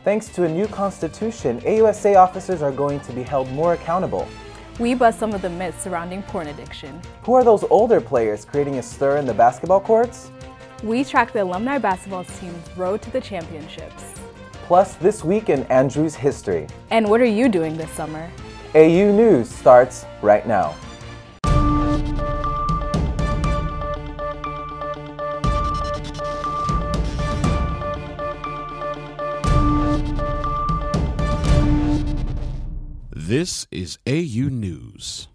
Thanks to a new constitution, AUSA officers are going to be held more accountable. We bust some of the myths surrounding porn addiction. Who are those older players creating a stir in the basketball courts? We track the Alumni basketball team's road to the championships. Plus, this week in Andrew's history. And what are you doing this summer? AU News starts right now. This is AU News.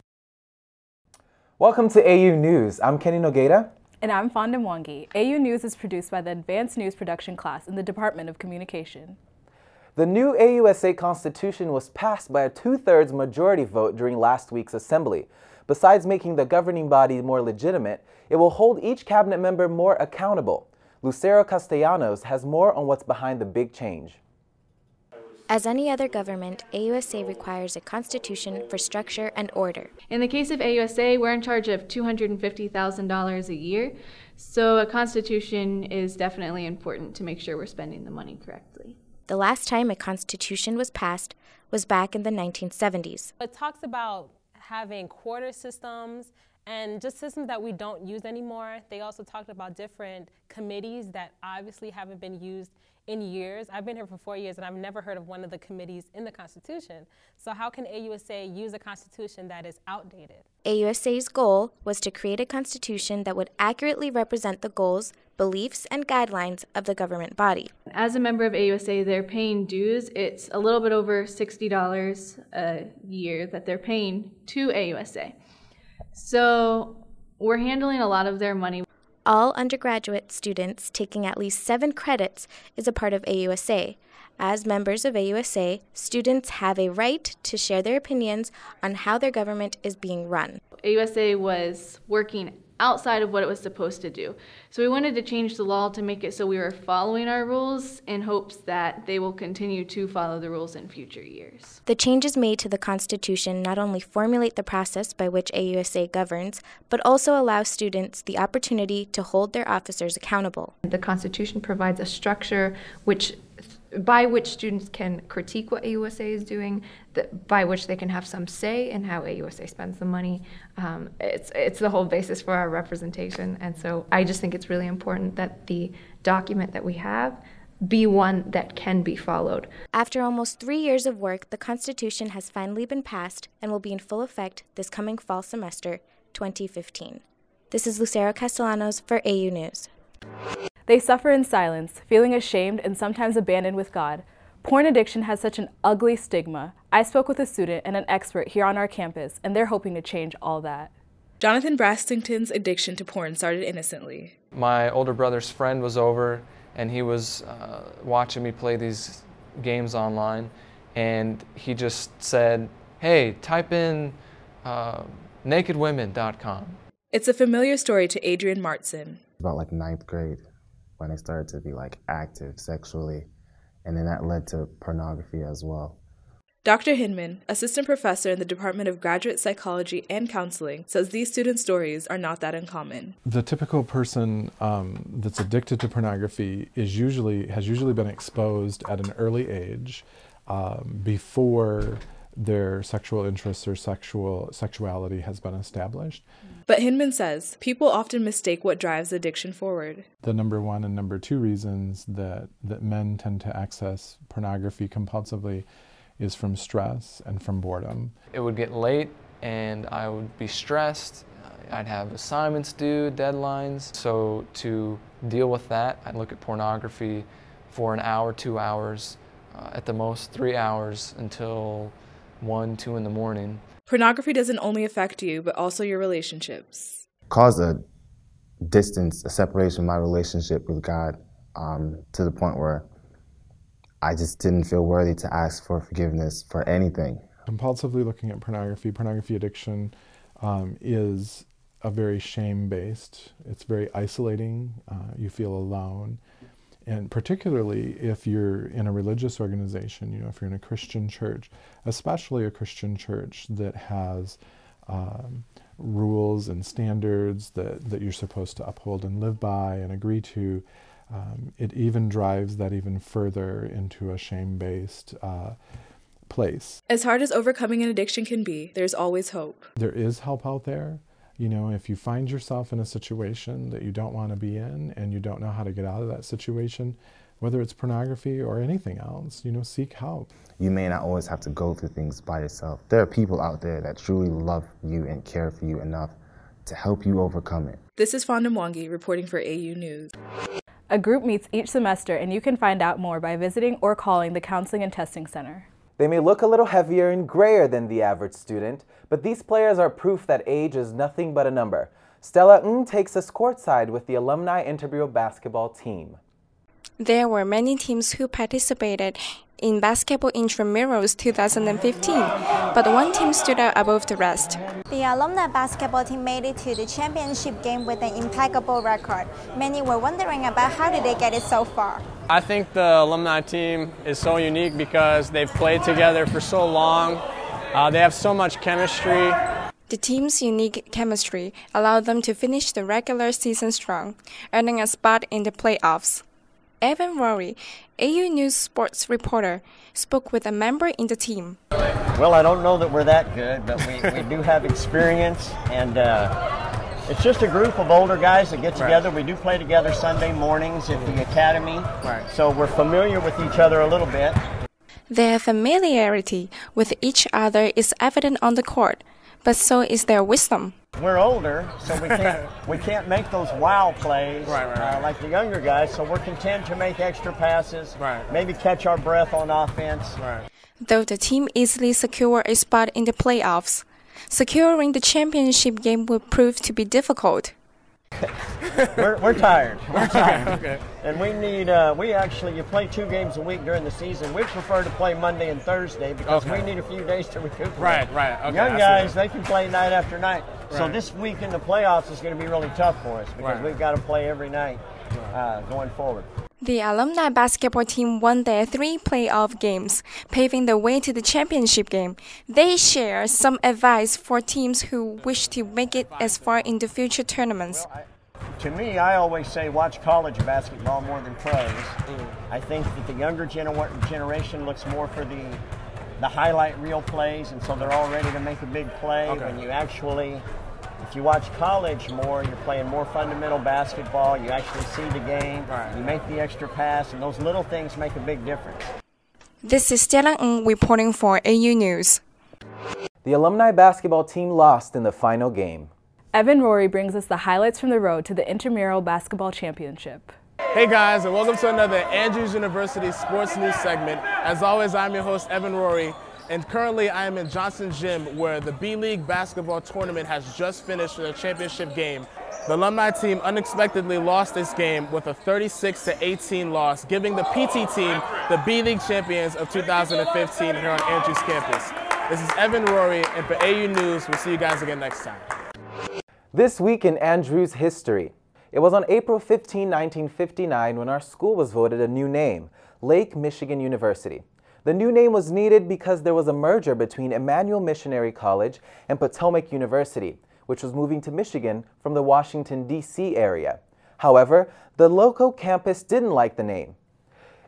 Welcome to AU News. I'm Kenny Nogueira. And I'm Fonda Mwangi. AU News is produced by the Advanced News Production class in the Department of Communication. The new AUSA Constitution was passed by a 2/3 majority vote during last week's assembly. Besides making the governing body more legitimate, it will hold each cabinet member more accountable. Lucero Castellanos has more on what's behind the big change. As any other government, AUSA requires a constitution for structure and order. In the case of AUSA, we're in charge of $250,000 a year, so a constitution is definitely important to make sure we're spending the money correctly. The last time a constitution was passed was back in the 1970s. It talks about having quarter systems and just systems that we don't use anymore. They also talked about different committees that obviously haven't been used in years. I've been here for 4 years and I've never heard of one of the committees in the Constitution. So how can AUSA use a Constitution that is outdated? AUSA's goal was to create a constitution that would accurately represent the goals, beliefs, and guidelines of the government body. As a member of AUSA, they're paying dues. It's a little bit over $60 a year that they're paying to AUSA. So we're handling a lot of their money. All undergraduate students taking at least 7 credits is a part of AUSA. As members of AUSA, students have a right to share their opinions on how their government is being run. AUSA was working outside of what it was supposed to do. So we wanted to change the law to make it so we were following our rules in hopes that they will continue to follow the rules in future years. The changes made to the Constitution not only formulate the process by which AUSA governs, but also allow students the opportunity to hold their officers accountable. The Constitution provides a structure by which students can critique what AUSA is doing, by which they can have some say in how AUSA spends the money. It's the whole basis for our representation, and so I just think it's really important that the document that we have be one that can be followed. After almost 3 years of work, the Constitution has finally been passed and will be in full effect this coming fall semester, 2015. This is Lucero Castellanos for AU News. They suffer in silence, feeling ashamed and sometimes abandoned with God. Porn addiction has such an ugly stigma. I spoke with a student and an expert here on our campus, and they're hoping to change all that. Jonathan Brastington's addiction to porn started innocently. My older brother's friend was over, and he was watching me play these games online, and he just said, "Hey, type in nakedwomen.com." It's a familiar story to Adrian Martson. About like 9th grade when I started to be like active sexually, and then that led to pornography as well. Dr. Hinman, assistant professor in the Department of Graduate Psychology and Counseling, says these student stories are not that uncommon. The typical person that's addicted to pornography has usually been exposed at an early age before their sexual interests or sexuality has been established. But Hinman says people often mistake what drives addiction forward. The number 1 and number 2 reasons that men tend to access pornography compulsively is from stress and from boredom. It would get late and I would be stressed. I'd have assignments due, deadlines. So to deal with that, I'd look at pornography for an hour, 2 hours, at the most 3 hours until 1, 2 in the morning. Pornography doesn't only affect you, but also your relationships. Caused a distance, a separation in my relationship with God, to the point where I just didn't feel worthy to ask for forgiveness for anything. Compulsively looking at pornography addiction is a very shame-based, it's very isolating, you feel alone. And particularly if you're in a religious organization, if you're in a Christian church, especially a Christian church that has rules and standards that you're supposed to uphold and live by and agree to. It even drives that even further into a shame-based place. As hard as overcoming an addiction can be, there's always hope. There is help out there. You know, if you find yourself in a situation that you don't want to be in and you don't know how to get out of that situation, whether it's pornography or anything else, you know, seek help. You may not always have to go through things by yourself. There are people out there that truly love you and care for you enough to help you overcome it. This is Fonda Mwangi reporting for AU News. A group meets each semester, and you can find out more by visiting or calling the Counseling and Testing Center. They may look a little heavier and grayer than the average student, but these players are proof that age is nothing but a number. Stella Ng takes us courtside with the Alumni Intramural basketball team. There were many teams who participated in Basketball Intramurals 2015, but one team stood out above the rest. The Alumni basketball team made it to the championship game with an impeccable record. Many were wondering about how did they get it so far. I think the Alumni team is so unique because they've played together for so long. They have so much chemistry. The team's unique chemistry allowed them to finish the regular season strong, earning a spot in the playoffs. Evan Rory, AU News sports reporter, spoke with a member in the team. Well, I don't know that we're that good, but we do have experience, and it's just a group of older guys that get together. Right. We do play together Sunday mornings at the academy, right. So we're familiar with each other a little bit. Their familiarity with each other is evident on the court, but so is their wisdom. We're older, so we can't make those wow plays like the younger guys, so we're content to make extra passes, maybe catch our breath on offense. Though the team easily secured a spot in the playoffs, securing the championship game would prove to be difficult. We're tired. We're tired. Okay. And we need, you play 2 games a week during the season. We prefer to play Monday and Thursday because we need a few days to recuperate. Right. Okay, Young guys, they can play night after night. Right. So this week in the playoffs is going to be really tough for us because we've got to play every night going forward. The Alumni basketball team won their 3 playoff games, paving the way to the championship game. They share some advice for teams who wish to make it as far in the future tournaments. Well, to me, I always say watch college basketball more than pros. I think that the younger generation looks more for the highlight reel plays, and so they're all ready to make a big play. When you actually, if you watch college more, you're playing more fundamental basketball. You actually see the game. You make the extra pass, and those little things make a big difference. This is Stella Ng reporting for AU News. The Alumni basketball team lost in the final game. Evan Rory brings us the highlights from the road to the Intramural Basketball Championship. Hey guys, and welcome to another Andrews University Sports News segment. As always, I'm your host, Evan Rory, and currently I am in Johnson Gym where the B-League basketball tournament has just finished the championship game. The Alumni team unexpectedly lost this game with a 36-18 loss, giving the PT team the B-League champions of 2015 here on Andrews campus. This is Evan Rory, and for AU News, we'll see you guys again next time. This week in Andrews history. It was on April 15, 1959 when our school was voted a new name, Lake Michigan University. The new name was needed because there was a merger between Emmanuel Missionary College and Potomac University, which was moving to Michigan from the Washington, D.C. area. However, the local campus didn't like the name.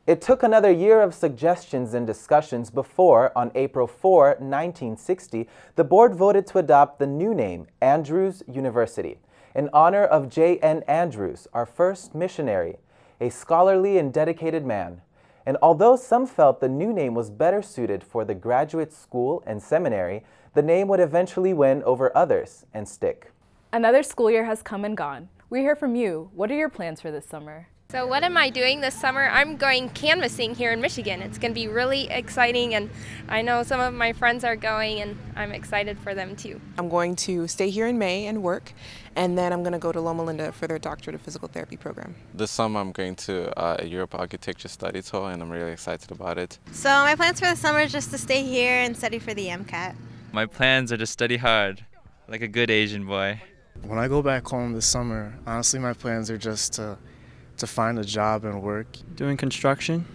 It took another year of suggestions and discussions before, on April 4, 1960, the board voted to adopt the new name, Andrews University, in honor of J.N. Andrews, our first missionary, a scholarly and dedicated man. And although some felt the new name was better suited for the graduate school and seminary, the name would eventually win over others and stick. Another school year has come and gone. We hear from you. What are your plans for this summer? So what am I doing this summer? I'm going canvassing here in Michigan. It's going to be really exciting, and I know some of my friends are going, and I'm excited for them too. I'm going to stay here in May and work, and then I'm going to go to Loma Linda for their Doctorate of Physical Therapy program. This summer I'm going to a Europe Architecture Study Tour, and I'm really excited about it. So my plans for the summer is just to stay here and study for the MCAT. My plans are to study hard, like a good Asian boy. When I go back home this summer, honestly my plans are just to find a job and work. Doing construction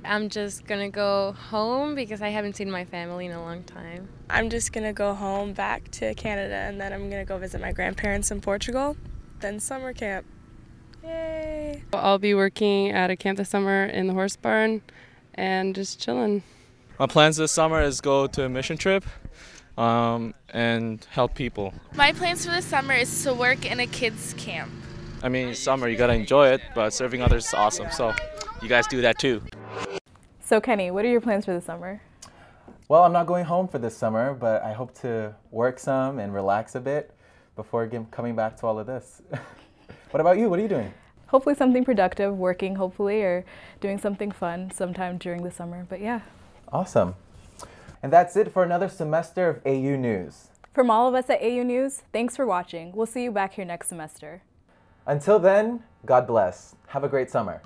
I'm just gonna go home because I haven't seen my family in a long time. I'm just gonna go home back to Canada, and then I'm gonna go visit my grandparents in Portugal, then summer camp. Yay! I'll be working at a camp this summer in the horse barn and just chilling. My plans this summer is go to a mission trip and help people. My plans for the summer is to work in a kids camp. I mean, summer, you gotta enjoy it, but serving others is awesome, so you guys do that too. So Kenny, what are your plans for the summer? Well, I'm not going home for this summer, but I hope to work some and relax a bit before coming back to all of this. What about you? What are you doing? Hopefully something productive, working hopefully, or doing something fun sometime during the summer, but yeah. Awesome. And that's it for another semester of AU News. From all of us at AU News, thanks for watching. We'll see you back here next semester. Until then, God bless. Have a great summer.